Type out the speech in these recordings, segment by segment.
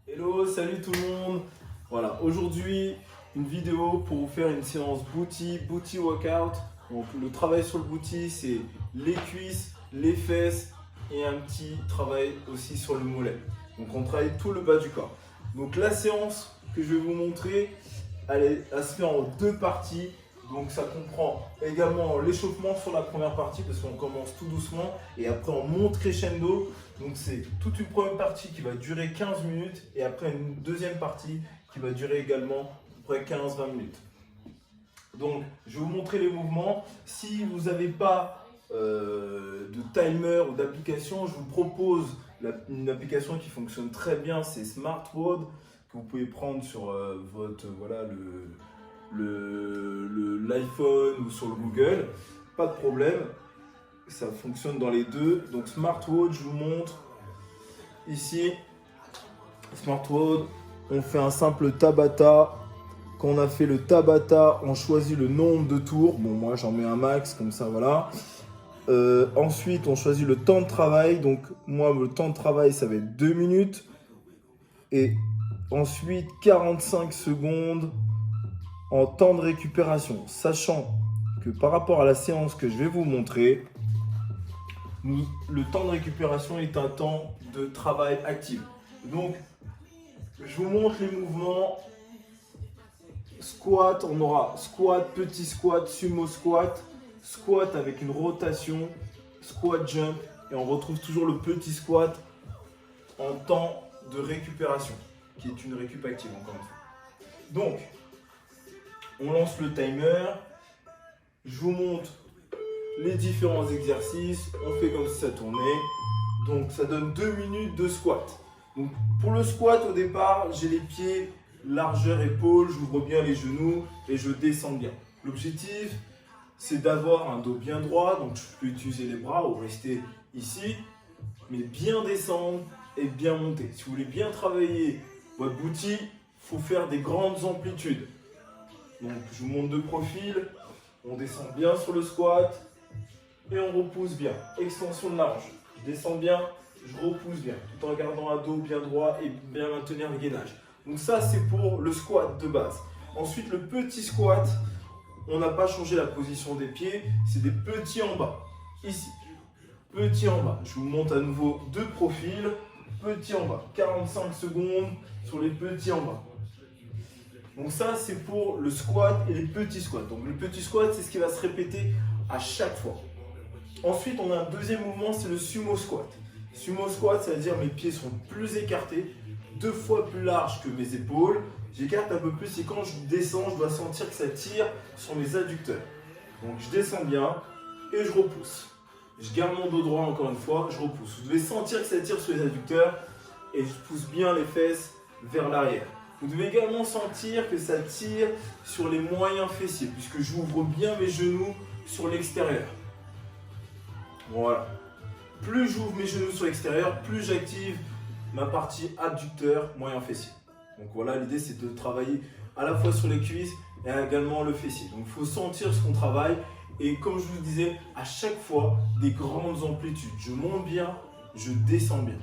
Hello, salut tout le monde. Voilà, aujourd'hui, une vidéo pour vous faire une séance booty workout. Donc, le travail sur le booty, c'est les cuisses, les fesses et un petit travail aussi sur le mollet. Donc, on travaille tout le bas du corps. Donc, la séance que je vais vous montrer, elle se fait en deux parties. Donc, ça comprend également l'échauffement sur la première partie parce qu'on commence tout doucement et après on monte crescendo. Donc c'est toute une première partie qui va durer 15 minutes et après une deuxième partie qui va durer également à peu près 15-20 minutes. Donc je vais vous montrer les mouvements. Si vous n'avez pas de timer ou d'application, je vous propose une application qui fonctionne très bien, c'est SmartWOD que vous pouvez prendre sur votre l'iPhone ou sur le Google. Pas de problème. Ça fonctionne dans les deux. Donc SmartWOD, je vous montre ici. SmartWOD, on fait un simple Tabata. Quand on a fait le Tabata, on choisit le nombre de tours. Bon, moi j'en mets un max, comme ça, voilà. Ensuite, on choisit le temps de travail. Donc moi, le temps de travail, ça va être 2 minutes. Et ensuite, 45 secondes en temps de récupération. Sachant que par rapport à la séance que je vais vous montrer, le temps de récupération est un temps de travail actif. Donc, je vous montre les mouvements. Squat, on aura squat, petit squat, sumo squat, squat avec une rotation, squat jump, et on retrouve toujours le petit squat en temps de récupération, qui est une récup active encore une fois. Donc, on lance le timer, je vous montre les différents exercices, on fait comme si ça tournait. Donc ça donne 2 minutes de squat. Donc, pour le squat au départ, j'ai les pieds largeur épaule, j'ouvre bien les genoux et je descends bien. L'objectif, c'est d'avoir un dos bien droit, donc je peux utiliser les bras ou rester ici, mais bien descendre et bien monter. Si vous voulez bien travailler votre booty, il faut faire des grandes amplitudes. Donc je vous montre de profil, on descend bien sur le squat et on repousse bien. Extension de la hanche, je descends bien, je repousse bien, tout en gardant un dos bien droit et bien maintenir le gainage. Donc ça c'est pour le squat de base. Ensuite le petit squat, on n'a pas changé la position des pieds, c'est des petits en bas, ici. Petit en bas, je vous montre à nouveau de profil, petit en bas, 45 secondes sur les petits en bas. Donc ça c'est pour le squat et les petits squats. Donc le petit squat c'est ce qui va se répéter à chaque fois. Ensuite on a un deuxième mouvement, c'est le sumo squat. Sumo squat, ça veut dire mes pieds sont plus écartés, 2 fois plus larges que mes épaules. J'écarte un peu plus et quand je descends, je dois sentir que ça tire sur mes adducteurs. Donc je descends bien et je repousse. Je garde mon dos droit encore une fois, je repousse. Vous devez sentir que ça tire sur les adducteurs et je pousse bien les fesses vers l'arrière. Vous devez également sentir que ça tire sur les moyens fessiers puisque j'ouvre bien mes genoux sur l'extérieur. Voilà. Plus j'ouvre mes genoux sur l'extérieur, plus j'active ma partie adducteur, moyen fessier. Donc voilà, l'idée c'est de travailler à la fois sur les cuisses et également le fessier. Donc il faut sentir ce qu'on travaille et comme je vous disais, à chaque fois, des grandes amplitudes. Je monte bien, je descends bien.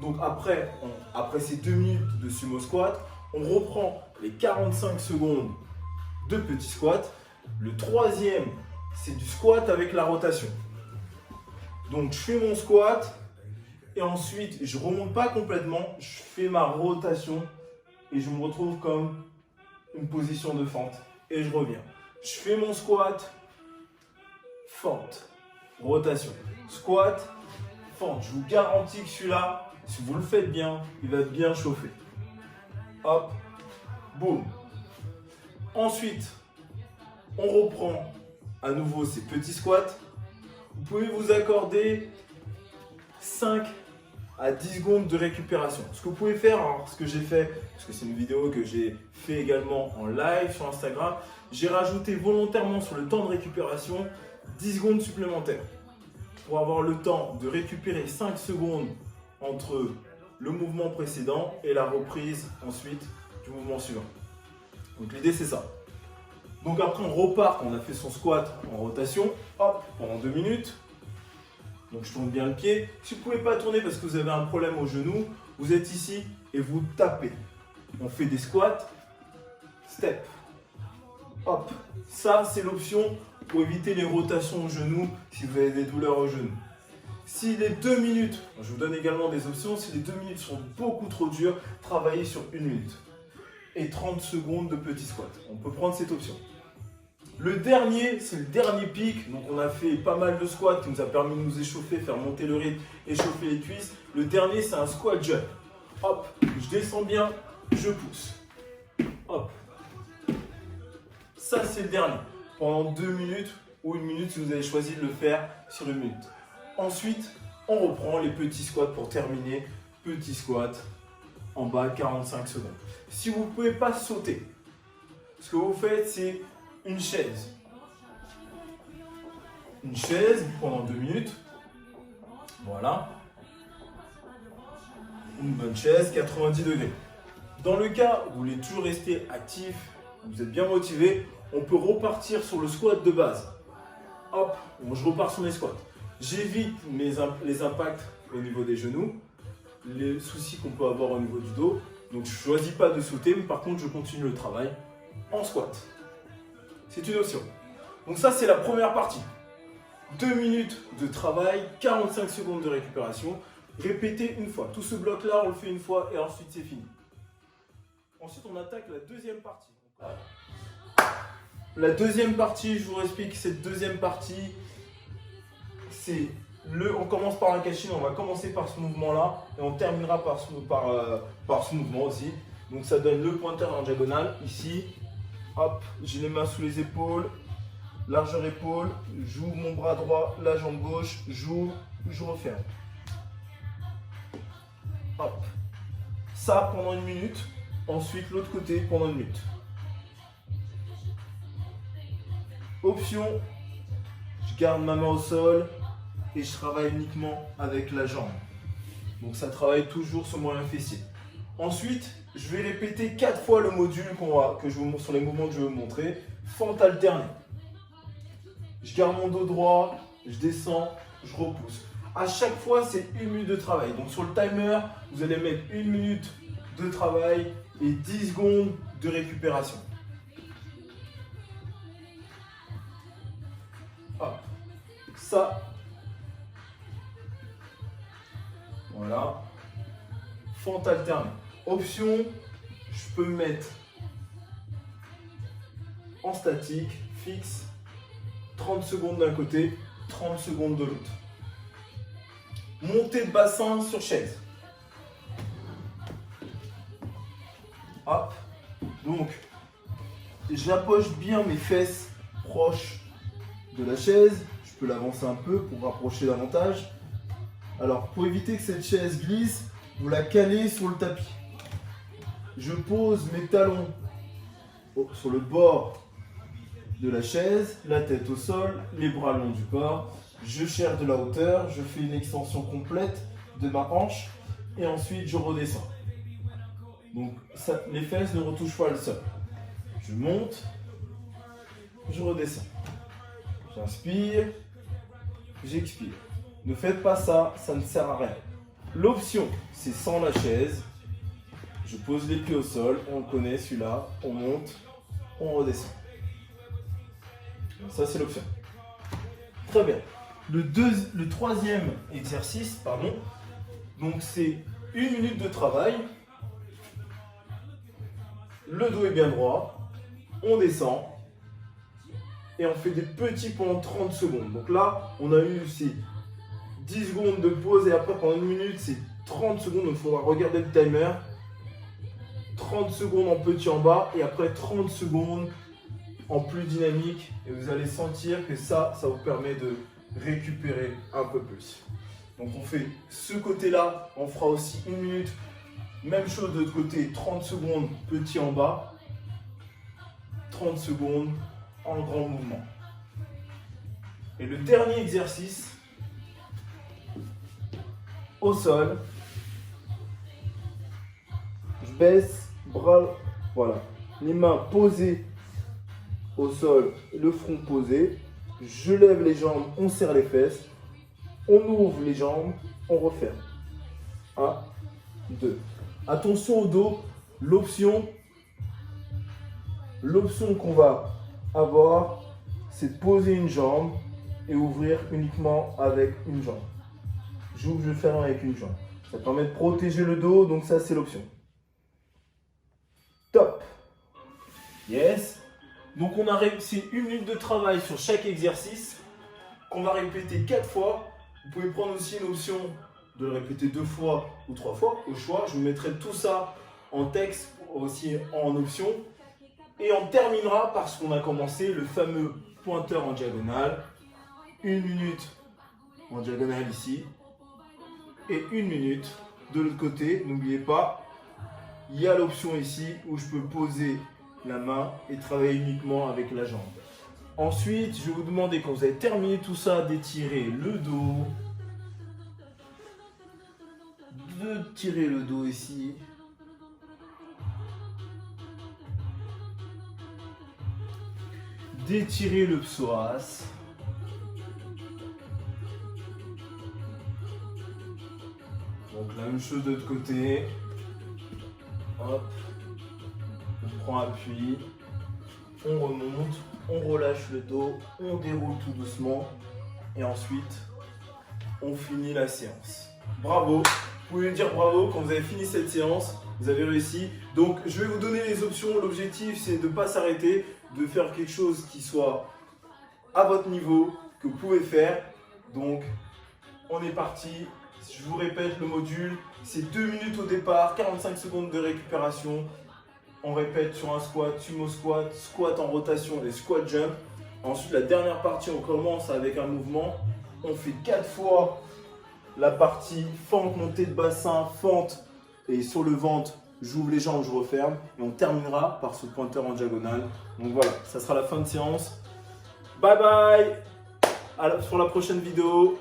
Donc après ces 2 minutes de sumo squat, on reprend les 45 secondes de petit squat. Le troisième, c'est du squat avec la rotation. Donc je fais mon squat et ensuite je ne remonte pas complètement, je fais ma rotation et je me retrouve comme une position de fente et je reviens. Je fais mon squat, fente, rotation, squat, fente. Je vous garantis que celui-là, si vous le faites bien, il va bien chauffer. Hop, boum. Ensuite, on reprend à nouveau ces petits squats. Vous pouvez vous accorder 5 à 10 secondes de récupération. Ce que vous pouvez faire, alors, ce que j'ai fait, parce que c'est une vidéo que j'ai fait également en live sur Instagram, j'ai rajouté volontairement sur le temps de récupération 10 secondes supplémentaires pour avoir le temps de récupérer 5 secondes entre le mouvement précédent et la reprise ensuite du mouvement suivant. Donc l'idée c'est ça. Donc après on repart, on a fait son squat en rotation, hop, pendant 2 minutes. Donc je tourne bien le pied. Si vous ne pouvez pas tourner parce que vous avez un problème au genou, Vous êtes ici et vous tapez. On fait des squats, step, hop. Ça, c'est l'option pour éviter les rotations au genou si vous avez des douleurs au genou. Si les 2 minutes, je vous donne également des options, si les 2 minutes sont beaucoup trop dures, travaillez sur 1 minute. Et 30 secondes de petits squats. On peut prendre cette option. Le dernier, c'est le dernier pic. Donc on a fait pas mal de squats qui nous a permis de nous échauffer, faire monter le rythme, échauffer les cuisses. Le dernier, c'est un squat jump. Hop, je descends bien, je pousse. Hop. Ça, c'est le dernier. Pendant 2 minutes ou 1 minute si vous avez choisi de le faire sur 1 minute. Ensuite, on reprend les petits squats pour terminer. Petit squat en bas, 45 secondes. Si vous ne pouvez pas sauter, ce que vous faites, c'est une chaise. Une chaise pendant 2 minutes. Voilà. Une bonne chaise, 90 degrés. Dans le cas où vous voulez toujours rester actif, vous êtes bien motivé, on peut repartir sur le squat de base. Hop, je repars sur mes squats. J'évite les impacts au niveau des genoux, les soucis qu'on peut avoir au niveau du dos. Donc je ne choisis pas de sauter, mais par contre je continue le travail en squat. C'est une option. Donc ça, c'est la première partie. 2 minutes de travail, 45 secondes de récupération. Répétez une fois. Tout ce bloc-là, on le fait une fois et ensuite c'est fini. Ensuite, on attaque la deuxième partie. La deuxième partie, je vous explique, cette deuxième partie, c'est on commence par un catch-in, on va commencer par ce mouvement-là et on terminera par ce mouvement aussi. Donc ça donne le pointeur en diagonale, ici. Hop, j'ai les mains sous les épaules, largeur épaule, j'ouvre mon bras droit, la jambe gauche, j'ouvre, je referme. Hop. Ça pendant 1 minute, ensuite l'autre côté pendant 1 minute. Option, je garde ma main au sol et je travaille uniquement avec la jambe. Donc ça travaille toujours sur mon moyen fessier. Ensuite, je vais répéter 4 fois le module que je vous montre sur les mouvements que je vais vous montrer. Fente alternée. Je garde mon dos droit, je descends, je repousse. À chaque fois, c'est 1 minute de travail. Donc sur le timer, vous allez mettre 1 minute de travail et 10 secondes de récupération. Hop. Ça. Voilà. Fente alternée. Option, je peux me mettre en statique, fixe, 30 secondes d'un côté, 30 secondes de l'autre. Montée de bassin sur chaise. Hop. Donc, j'approche bien mes fesses proches de la chaise. Je peux l'avancer un peu pour rapprocher davantage. Alors, pour éviter que cette chaise glisse, vous la calez sur le tapis. Je pose mes talons sur le bord de la chaise, la tête au sol, les bras le long du corps. Je cherche de la hauteur, je fais une extension complète de ma hanche et ensuite je redescends. Donc les fesses ne retouchent pas le sol. Je monte, je redescends. J'inspire, j'expire. Ne faites pas ça, ça ne sert à rien. L'option, c'est sans la chaise. Je pose les pieds au sol, on le connaît celui-là, on monte, on redescend. Donc ça, c'est l'option. Très bien. Le troisième exercice, donc c'est 1 minute de travail. Le dos est bien droit, on descend et on fait des petits pendant 30 secondes. Donc là, on a eu ces 10 secondes de pause et après pendant 1 minute, c'est 30 secondes. Donc il faudra regarder le timer. 30 secondes en petit en bas et après 30 secondes en plus dynamique. Et vous allez sentir que ça vous permet de récupérer un peu plus. Donc on fait ce côté-là, on fera aussi 1 minute. Même chose de l'autre côté, 30 secondes petit en bas, 30 secondes en grand mouvement. Et le dernier exercice, au sol, je baisse, bras, voilà, les mains posées au sol, le front posé, je lève les jambes, on serre les fesses, on ouvre les jambes, on referme. 1, 2. Attention au dos, l'option qu'on va avoir, c'est de poser une jambe et ouvrir uniquement avec une jambe. J'ouvre, je ferme avec une jambe. Ça permet de protéger le dos, donc ça c'est l'option. Top. Yes. Donc on a réussi 1 minute de travail sur chaque exercice qu'on va répéter 4 fois. Vous pouvez prendre aussi une option de le répéter 2 fois ou 3 fois au choix. Je vous mettrai tout ça en texte aussi en option. Et on terminera par ce qu'on a commencé, le fameux pointeur en diagonale. 1 minute en diagonale ici. Et 1 minute de l'autre côté. N'oubliez pas, il y a l'option ici où je peux poser la main et travailler uniquement avec la jambe. Ensuite, je vais vous demander, quand vous avez terminé tout ça, d'étirer le dos. De tirer le dos ici. D'étirer le psoas. Donc la même chose de l'autre côté. Hop. On prend appui. On remonte. On relâche le dos. On déroule tout doucement. Et ensuite, on finit la séance. Bravo. Vous pouvez me dire bravo quand vous avez fini cette séance. Vous avez réussi. Donc je vais vous donner les options. L'objectif, c'est de ne pas s'arrêter. De faire quelque chose qui soit à votre niveau, que vous pouvez faire. Donc, on est parti. Je vous répète, le module, c'est 2 minutes au départ, 45 secondes de récupération. On répète sur un squat, sumo squat, squat en rotation et squat jump. Ensuite, la dernière partie, on commence avec un mouvement. On fait 4 fois la partie fente, montée de bassin, fente et sur le ventre. J'ouvre les jambes, je referme et on terminera par ce pointeur en diagonale. Donc voilà, ça sera la fin de séance. Bye bye, sur la prochaine vidéo.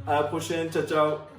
À la prochaine, ciao ciao.